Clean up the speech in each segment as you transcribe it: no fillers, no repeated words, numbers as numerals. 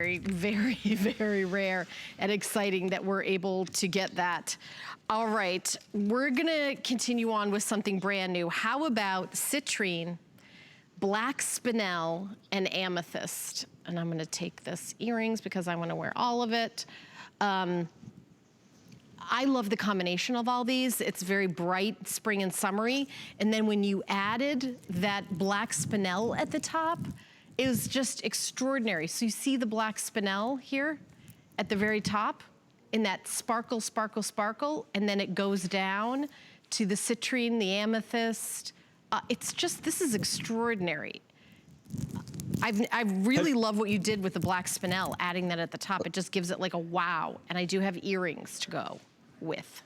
Very, very, very rare and exciting that we're able to get that. All right, we're gonna continue on with something brand new. How about citrine, black spinel, and amethyst? And I'm gonna take this earrings because I wanna wear all of it. I love the combination of all these. It's very bright, spring and summery. And then when you added that black spinel at the top, it was just extraordinary. So you see the black spinel here at the very top in that sparkle, sparkle, sparkle, and then it goes down to the citrine, the amethyst. It's just, this is extraordinary. I really love what you did with the black spinel, adding that at the top. It just gives it like a wow. And I do have earrings to go with.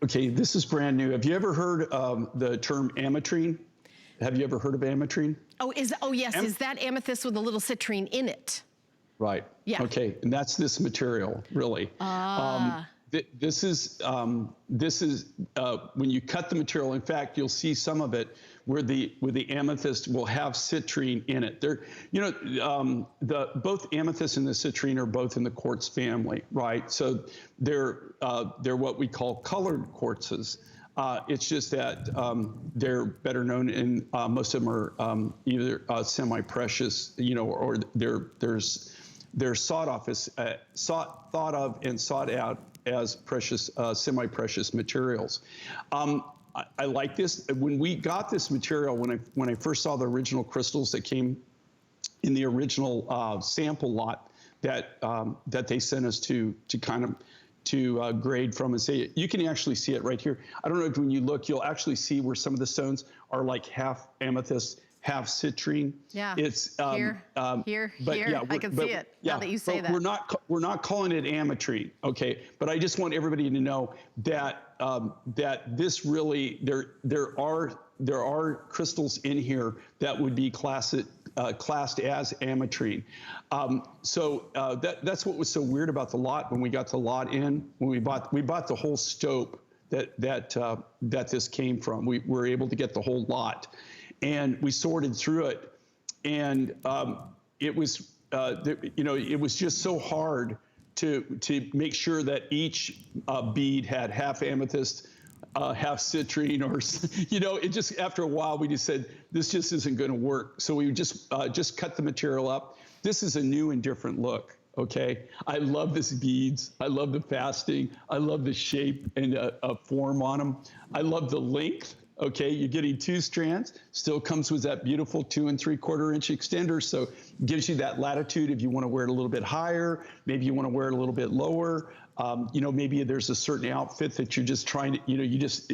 Okay, this is brand new. Have you ever heard the term ametrine? Have you ever heard of ametrine? Oh, yes, is that amethyst with a little citrine in it? Right. Yeah. Okay, and that's this material, really. This is when you cut the material. In fact, you'll see some of it where the amethyst will have citrine in it. They're, you know, both amethyst and the citrine are both in the quartz family, right? So they're what we call colored quartzes. It's just that they're better known in most of them are either semi-precious, you know, or they're thought of and sought out as precious, semi-precious materials. I like this. When we got this material, when I first saw the original crystals that came in the original sample lot that they sent us to grade from and say, you can actually see it right here. I don't know if when you look, you'll actually see where some of the stones are like half amethyst, half citrine. Yeah. It's here. Yeah, I can see it now that you say that. We're not calling it ametrine, okay? But I just want everybody to know that that this really there are crystals in here that would be classed as ametrine. That's what was so weird about the lot when we got the lot in. When we bought the whole stope that this came from. We were able to get the whole lot, and we sorted through it, and it was you know, it was just so hard to make sure that each bead had half amethyst, half citrine, or, you know, it just, after a while, we just said, this just isn't going to work. So we just cut the material up. This is a new and different look, okay? I love this beads. I love the fasting. I love the shape and form on them. I love the length. Okay, you're getting 2 strands, still comes with that beautiful 2 3/4 inch extender, so gives you that latitude if you want to wear it a little bit higher, maybe you want to wear it a little bit lower. You know, maybe there's a certain outfit that you're just trying to, you know, you just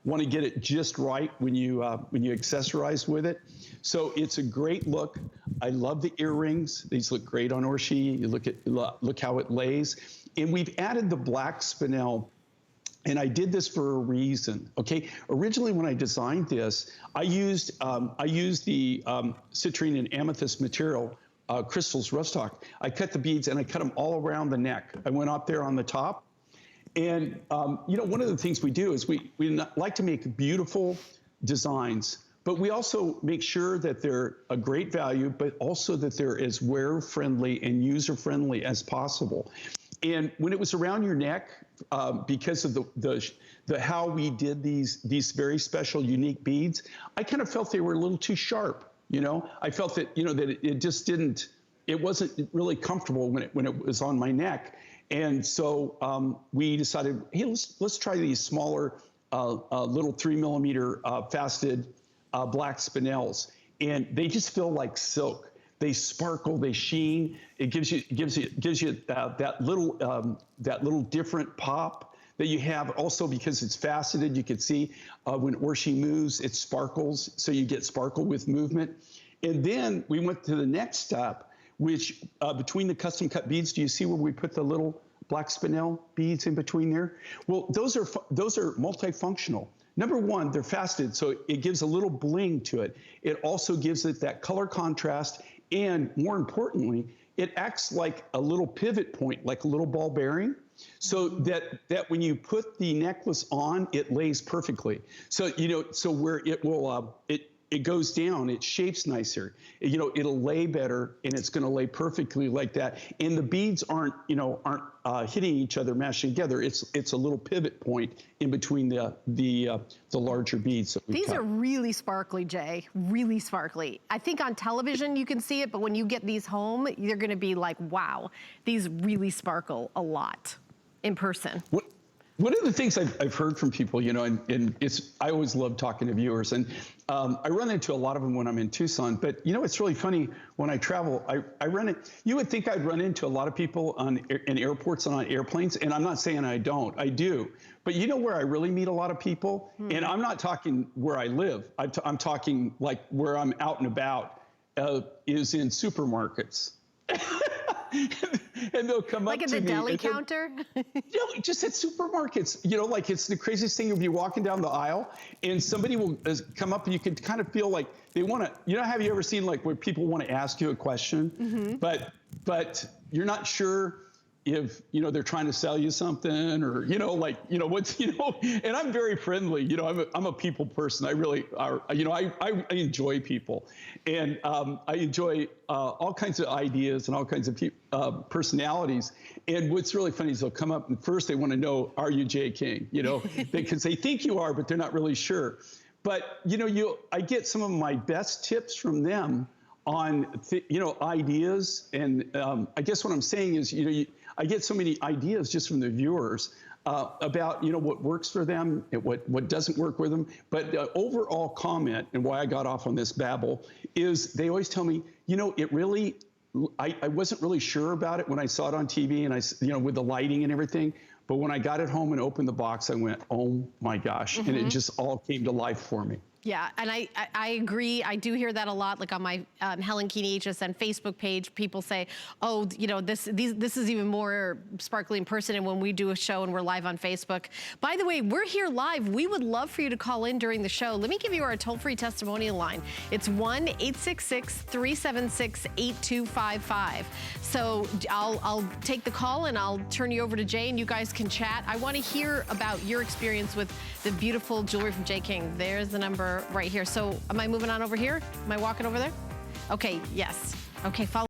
want to get it just right when you accessorize with it. So it's a great look. I love the earrings. These look great on Orshi. You look how it lays. And we've added the black spinel. And I did this for a reason, okay? Originally, when I designed this, I used the citrine and amethyst material, crystals, rough-stock. I cut the beads and I cut them all around the neck. I went up there on the top. And, you know, one of the things we do is we like to make beautiful designs, but we also make sure that they're a great value, but also that they're as wearer-friendly and user-friendly as possible. And when it was around your neck, because of the how we did these very special, unique beads, I kind of felt they were a little too sharp. You know, I felt that, you know, that it just didn't, it wasn't really comfortable when it was on my neck. And so we decided, hey, let's try these smaller little 3 millimeter faceted black spinels, and they just feel like silk. They sparkle, they sheen. It gives you that little different pop that you have. Also, because it's faceted, you can see when Orshi moves, it sparkles, so you get sparkle with movement. And then we went to the next step, which between the custom cut beads, do you see where we put the little black spinel beads in between there? Well, those are multifunctional. Number one, they're faceted, so it gives a little bling to it. It also gives it that color contrast. And more importantly, it acts like a little pivot point, like a little ball bearing, so that when you put the necklace on, it lays perfectly. So, you know, so where it will, it goes down, it shapes nicer. You know, it'll lay better, and it's going to lay perfectly like that. And the beads aren't hitting each other, mashing together. It's a little pivot point in between the larger beads that we These cut. are really sparkly, Jay, really sparkly. I think on television you can see it, but when you get these home, you're going to be like, wow, these really sparkle a lot in person. One of the things I've heard from people, you know, and I always love talking to viewers, and I run into a lot of them when I'm in Tucson. But you know, it's really funny when I travel. You would think I'd run into a lot of people in airports and on airplanes, and I'm not saying I don't. I do. But you know where I really meet a lot of people, and I'm not talking where I live. I'm talking like where I'm out and about, is in supermarkets. And they'll come like up at to the me. deli counter? You know, just at supermarkets, you know, like it's the craziest thing. You'll be walking down the aisle and somebody will come up and you can kind of feel like they want to, you know, have you ever seen like where people want to ask you a question, but you're not sure if, you know, they're trying to sell you something or, you know, like, you know, what's, you know, and I'm very friendly, you know, I'm a people person. I really are, you know, I enjoy people, and I enjoy all kinds of ideas and all kinds of personalities. And what's really funny is they'll come up and first they want to know, are you Jay King? You know, because they think you are, but they're not really sure. But, you know, I get some of my best tips from them on, you know, ideas. And I guess what I'm saying is, you know, I get so many ideas just from the viewers about, you know, what works for them, and what doesn't work with them. But the overall comment, and why I got off on this babble, is they always tell me, you know, it really, I wasn't really sure about it when I saw it on TV and you know, with the lighting and everything. But when I got it home and opened the box, I went, oh my gosh. And it just all came to life for me. Yeah, and I agree. I do hear that a lot, like on my Helen Keeney HSN Facebook page. People say, "Oh, you know, this is even more sparkly in person." And when we do a show and we're live on Facebook, by the way, we're here live. We would love for you to call in during the show. Let me give you our toll-free testimonial line. It's 1-866-376-8255. So I'll take the call and I'll turn you over to Jay, and you guys can chat. I want to hear about your experience with the beautiful jewelry from Jay King. There's the number right here. So am I moving on over here? Am I walking over there? Okay, yes. Okay, follow.